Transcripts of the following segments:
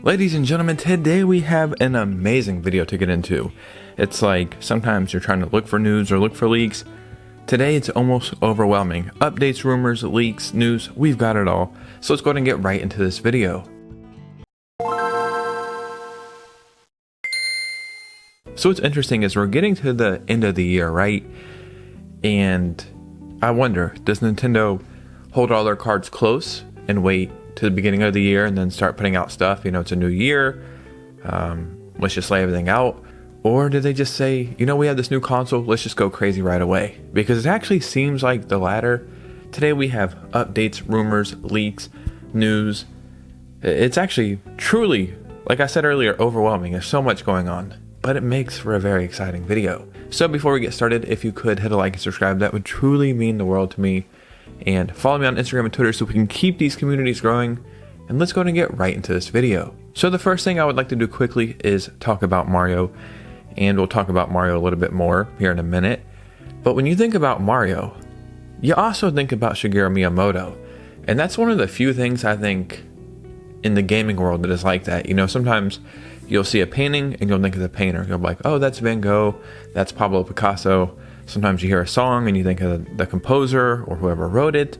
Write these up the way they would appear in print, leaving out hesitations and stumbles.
Ladies and gentlemen, today we have an amazing video to get into. It's like sometimes you're trying to look for news or look for leaks. Today it's almost overwhelming. Updates, rumors, leaks, news, we've got it all. So let's go ahead and get right into this video. So what's interesting is we're getting to the end of the year, right? And I wonder, does Nintendo hold all their cards close and wait to the beginning of the year and then start putting out stuff? You know, it's a new year, let's just lay everything out. Or do they just say, you know, we have this new console, let's just go crazy right away? Because it actually seems like the latter. Today we have updates, rumors, leaks, news. It's actually truly, like I said earlier, overwhelming. There's so much going on, but it makes for a very exciting video. So before we get started, if you could hit a like and subscribe, that would truly mean the world to me. And follow me on Instagram and Twitter so we can keep these communities growing. And let's go ahead and get right into this video. So the first thing I would like to do quickly is talk about Mario. And we'll talk about Mario a little bit more here in a minute. But when you think about Mario, you also think about Shigeru Miyamoto. And that's one of the few things I think in the gaming world that is like that. You know, sometimes you'll see a painting and you'll think of the painter. You'll be like, oh, that's Van Gogh, that's Pablo Picasso. Sometimes you hear a song and you think of the composer or whoever wrote it.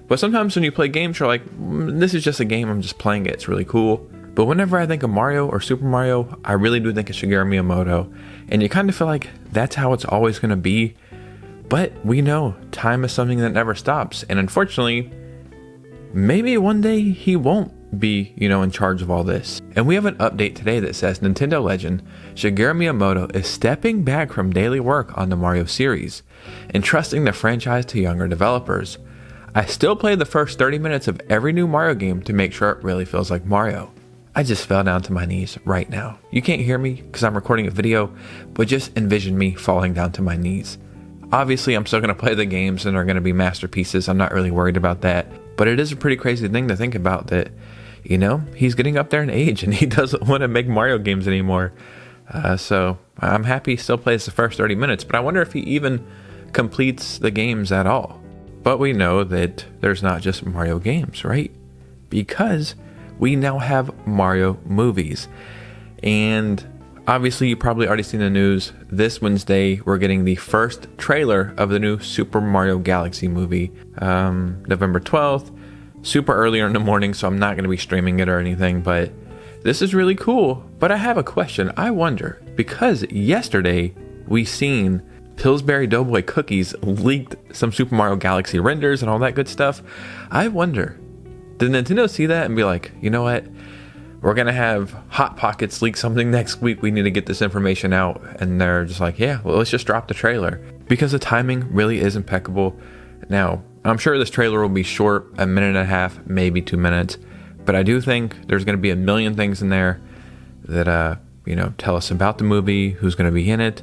But sometimes when you play games, you're like, this is just a game, I'm just playing it, it's really cool. But whenever I think of Mario or Super Mario, I really do think of Shigeru Miyamoto. And you kind of feel like that's how it's always going to be. But we know time is something that never stops. And unfortunately, maybe one day he won't be, you know, in charge of all this. And we have an update today that says Nintendo legend Shigeru Miyamoto is stepping back from daily work on the Mario series, entrusting the franchise to younger developers. I still play the first 30 minutes of every new Mario game to make sure it really feels like Mario. I just fell down to my knees right now. You can't hear me because I'm recording a video, but just envision me falling down to my knees. Obviously, I'm still going to play the games and they're going to be masterpieces. I'm not really worried about that. But it is a pretty crazy thing to think about that, you know, he's getting up there in age and he doesn't want to make Mario games anymore. So I'm happy he still plays the first 30 minutes, but I wonder if he even completes the games at all. But we know that there's not just Mario games, right? Because we now have Mario movies. And obviously, you probably already seen the news. This Wednesday, we're getting the first trailer of the new Super Mario Galaxy movie, November 12th. Super early in the morning, so I'm not going to be streaming it or anything, but this is really cool. But I have a question. I wonder, because yesterday we seen Pillsbury Doughboy cookies leaked some Super Mario Galaxy renders and all that good stuff. I wonder, did Nintendo see that and be like, you know what? We're going to have Hot Pockets leak something next week. We need to get this information out. And they're just like, yeah, well, let's just drop the trailer. Because the timing really is impeccable. Now, I'm sure this trailer will be short, a minute and a half, maybe 2 minutes. But I do think there's going to be a million things in there that, you know, tell us about the movie, who's going to be in it.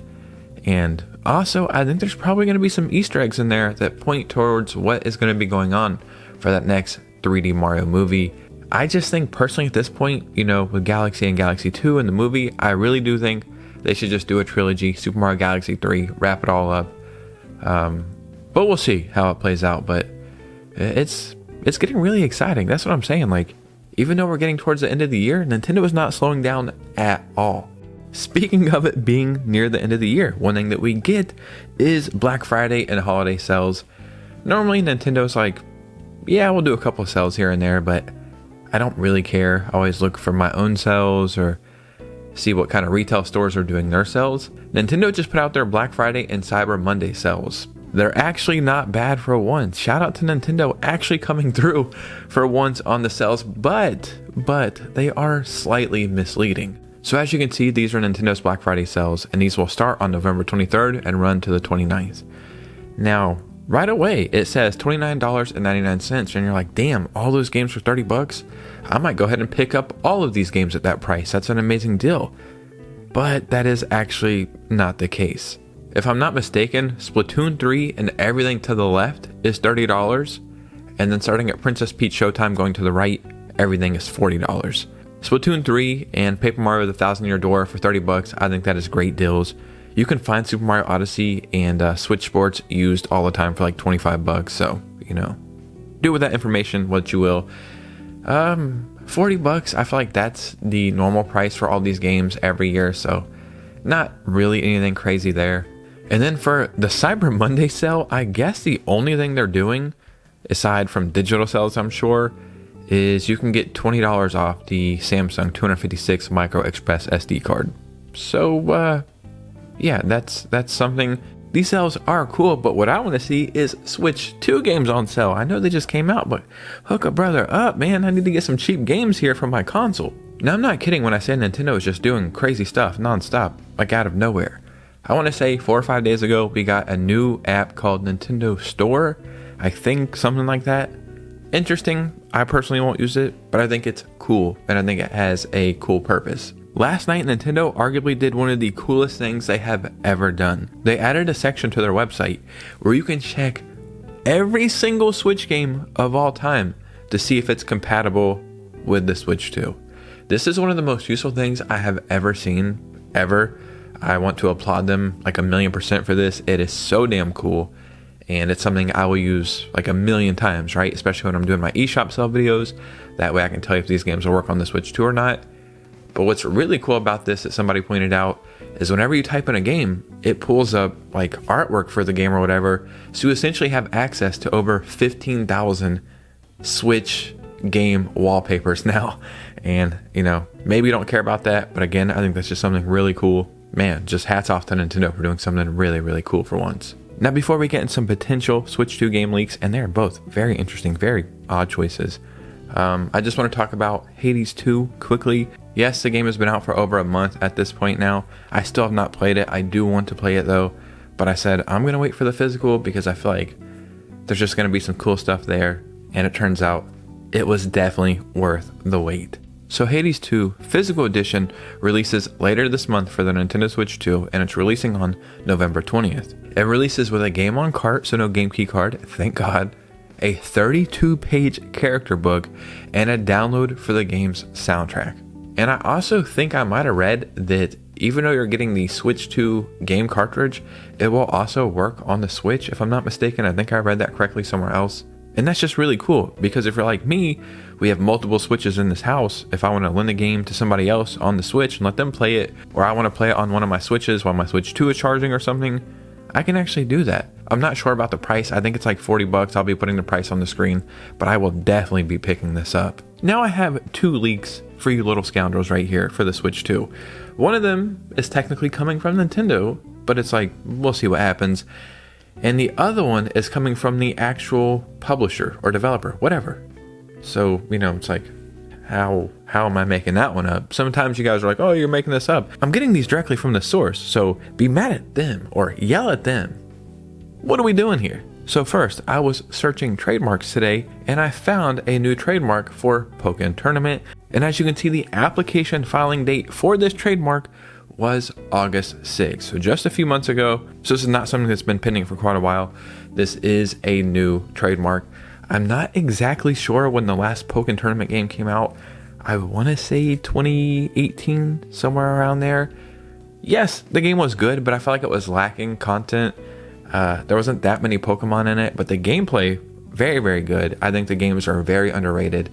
And also, I think there's probably going to be some Easter eggs in there that point towards what is going to be going on for that next 3D Mario movie. I just think personally at this point, you know, with Galaxy and Galaxy 2 and the movie, I really do think they should just do a trilogy, Super Mario Galaxy 3, wrap it all up. But we'll see how it plays out. But it's getting really exciting. That's what I'm saying. Like, even though we're getting towards the end of the year, Nintendo is not slowing down at all. Speaking of it being near the end of the year, one thing that we get is Black Friday and holiday sales. Normally Nintendo's like, yeah, we'll do a couple of sales here and there, but I don't really care. I always look for my own sales or see what kind of retail stores are doing their sales. Nintendo just put out their Black Friday and Cyber Monday sales. They're actually not bad for once. Shout out to Nintendo actually coming through for once on the sales, but they are slightly misleading. So as you can see, these are Nintendo's Black Friday sales, and these will start on November 23rd and run to the 29th. Now, right away, it says $29.99, and you're like, damn, all those games for $30? I might go ahead and pick up all of these games at that price. That's an amazing deal. But that is actually not the case. If I'm not mistaken, Splatoon 3 and everything to the left is $30, and then starting at Princess Peach Showtime going to the right, everything is $40. Splatoon 3 and Paper Mario the Thousand Year Door for $30, I think that is great deals. You can find Super Mario Odyssey and Switch Sports used all the time for like $25, so, you know, do with that information what you will. $40, I feel like that's the normal price for all these games every year, so not really anything crazy there. And then for the Cyber Monday sale, I guess the only thing they're doing, aside from digital sales, I'm sure, is you can get $20 off the Samsung 256 Micro Express SD card. So, yeah, that's something. These sales are cool, but what I want to see is Switch 2 games on sale. I know they just came out, but hook a brother up, man. I need to get some cheap games here for my console. Now, I'm not kidding when I say Nintendo is just doing crazy stuff nonstop, like out of nowhere. I want to say 4 or 5 days ago, we got a new app called Nintendo Store. I think something like that. Interesting. I personally won't use it, but I think it's cool, and I think it has a cool purpose. Last night, Nintendo arguably did one of the coolest things they have ever done. They added a section to their website where you can check every single Switch game of all time to see if it's compatible with the Switch 2. This is one of the most useful things I have ever seen, ever. I want to applaud them like 1,000,000% for this. It is so damn cool. And it's something I will use like 1,000,000 times, right? Especially when I'm doing my eShop sell videos. That way I can tell you if these games will work on the Switch 2 or not. But what's really cool about this that somebody pointed out is whenever you type in a game, it pulls up like artwork for the game or whatever. So you essentially have access to over 15,000 Switch game wallpapers now. And, you know, maybe you don't care about that. But again, I think that's just something really cool. Man, just hats off to Nintendo for doing something really, really cool for once. Now, before we get into some potential Switch 2 game leaks, and they're both very interesting, very odd choices, I just want to talk about Hades 2 quickly. Yes, the game has been out for over a month at this point now. I still have not played it. I do want to play it though, but I said I'm going to wait for the physical because I feel like there's just going to be some cool stuff there, and it turns out it was definitely worth the wait. So Hades 2 Physical Edition releases later this month for the Nintendo Switch 2, and it's releasing on November 20th. It releases with a game on cart, so no game key card, thank God, a 32-page character book, and a download for the game's soundtrack. And I also think I might have read that even though you're getting the Switch 2 game cartridge, it will also work on the Switch, if I'm not mistaken. I think I read that correctly somewhere else. And that's just really cool, because if you're like me, we have multiple Switches in this house. If I want to lend a game to somebody else on the Switch and let them play it, or I want to play it on one of my Switches while my Switch 2 is charging or something, I can actually do that. I'm not sure about the price. I think it's like $40. I'll be putting the price on the screen, but I will definitely be picking this up. Now I have 2 leaks for you little scoundrels right here for the Switch 2. One of them is technically coming from Nintendo, but it's like, we'll see what happens. And the other one is coming from the actual publisher or developer, whatever. So, you know, it's like, how am I making that one up? Sometimes you guys are like, oh, you're making this up. I'm getting these directly from the source, so be mad at them or yell at them. What are we doing here? So first, I was searching trademarks today, and I found a new trademark for Pokken Tournament. And as you can see, the application filing date for this trademark was August 6th, so just a few months ago. So this is not something that's been pending for quite a while. This is a new trademark. I'm not exactly sure when the last Pokken Tournament game came out. I want to say 2018, somewhere around there. Yes, the game was good, but I felt like it was lacking content. There wasn't that many Pokemon in it, but the gameplay, very, very good. I think the games are very underrated.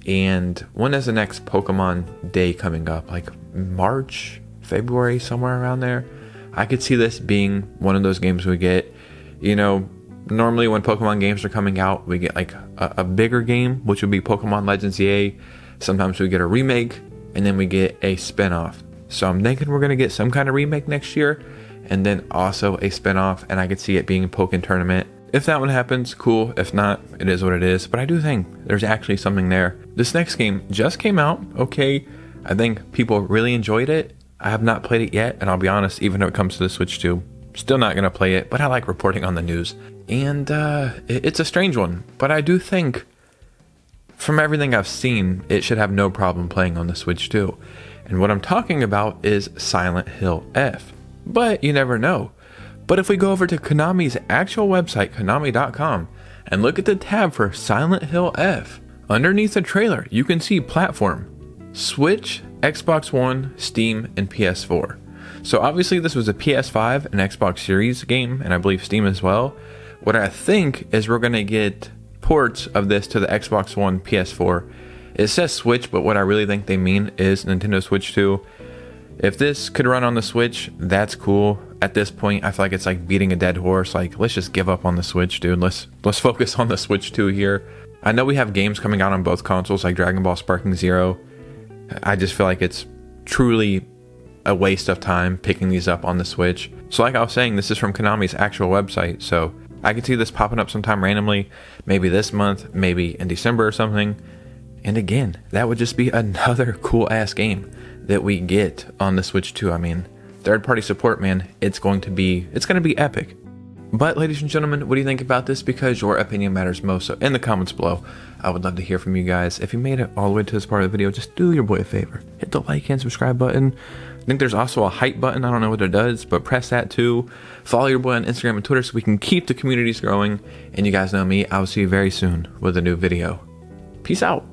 And when is the next Pokemon Day coming up? Like March, February, somewhere around there? I could see this being one of those games we get. You know, normally when Pokemon games are coming out, we get like a bigger game, which would be Pokemon Legends EA. Sometimes we get a remake, and then we get a spin-off. So I'm thinking we're going to get some kind of remake next year, and then also a spin-off, and I could see it being Pokken Tournament. If that one happens, cool. If not, it is what it is. But I do think there's actually something there. This next game just came out, okay? I think people really enjoyed it. I have not played it yet, and I'll be honest, even though it comes to the Switch 2, still not going to play it, but I like reporting on the news. And it's a strange one, but I do think, from everything I've seen, it should have no problem playing on the Switch 2. And what I'm talking about is Silent Hill F. But you never know. But if we go over to Konami's actual website, konami.com, and look at the tab for Silent Hill F, underneath the trailer, you can see platform, Switch, Xbox One, Steam, and PS4. So obviously this was a PS5 and Xbox Series game, and I believe Steam as well. What I think is we're going to get ports of this to the Xbox One, PS4, It says Switch, but what I really think they mean is Nintendo Switch 2. If this could run on the Switch, that's cool. At this point, I feel like it's like beating a dead horse. Like, let's just give up on the Switch, dude. Let's focus on the Switch 2 here. I know we have games coming out on both consoles, like Dragon Ball Sparking Zero. I just feel like it's truly a waste of time picking these up on the Switch. So like I was saying, this is from Konami's actual website, so I could see this popping up sometime randomly, maybe this month, maybe in December or something. And again, that would just be another cool ass game that we get on the Switch 2. I mean, third party support, man, it's going to be epic. But ladies and gentlemen, what do you think about this? Because your opinion matters most. So in the comments below, I would love to hear from you guys. If you made it all the way to this part of the video, just do your boy a favor. Hit the like and subscribe button. I think there's also a hype button. I don't know what it does, but press that too. Follow your boy on Instagram and Twitter so we can keep the communities growing. And you guys know me, I will see you very soon with a new video. Peace out.